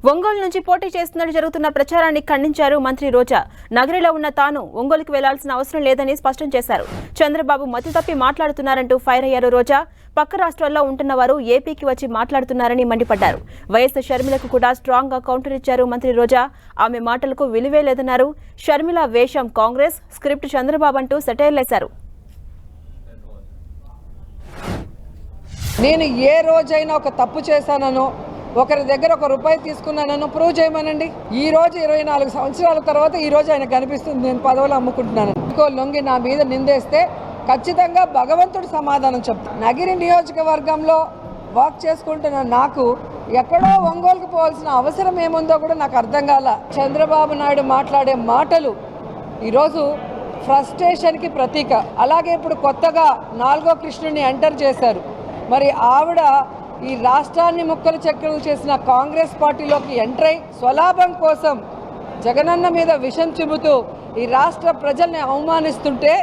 ఒంగోలు నుంచి పోటీ చేస్తున్నట్టు జరుగుతున్న ప్రచారాన్ని ఖండించారు మంత్రి రోజా. నగరిలో ఉన్న తాను ఒంగోలుకు వెళ్లాల్సిన అవసరం లేదని స్పష్టం చేశారు. చంద్రబాబు మతి తప్పి మాట్లాడుతున్నారంటూ ఫైర్ అయ్యారు రోజా. పక్క రాష్ట్రాల్లో ఉంటున్న వారు ఏపీకి వచ్చి మాట్లాడుతున్నారని మండిపడ్డారు. వైఎస్ షర్మిలకు కూడా స్ట్రాంగ్ గా కౌంటర్ ఇచ్చారు మంత్రి రోజా. ఆమె మాటలకు విలువే లేదన్నారు. షర్మిల వేషం కాంగ్రెస్, స్క్రిప్ట్ చంద్రబాబు అంటూ సెటైర్లేశారు. నేను ఏ రోజైనా ఒక తప్పు చేశానో, ఒకరి దగ్గర ₹1 తీసుకున్నానో ప్రూవ్ చేయమనండి. ఈ రోజు 24 సంవత్సరాల తర్వాత ఈ రోజు ఆయన కనిపిస్తుంది నేను పదవులు అమ్ముకుంటున్నాను. ఇంకో లొంగి నా మీద నిందేస్తే ఖచ్చితంగా భగవంతుడు సమాధానం చెప్తాను. నగిరి నియోజకవర్గంలో వాక్ చేసుకుంటున్న నాకు ఎక్కడో ఒంగోలుకు పోవాల్సిన అవసరం ఏముందో కూడా నాకు అర్థం కాల. చంద్రబాబు నాయుడు మాట్లాడే మాటలు ఈరోజు ఫ్రస్ట్రేషన్కి ప్రతీక. అలాగే ఇప్పుడు కొత్తగా 4వ కృష్ణుడిని ఎంటర్ చేశారు. మరి ఆవిడ ఈ రాష్ట్రాన్ని ముక్కలు చెక్కలు చేసిన కాంగ్రెస్ పార్టీలోకి ఎంటర్ అయి స్వలాభం కోసం జగనన్న మీద విషం చిమ్ముతూ ఈ రాష్ట్ర ప్రజల్ని అవమానిస్తుంటే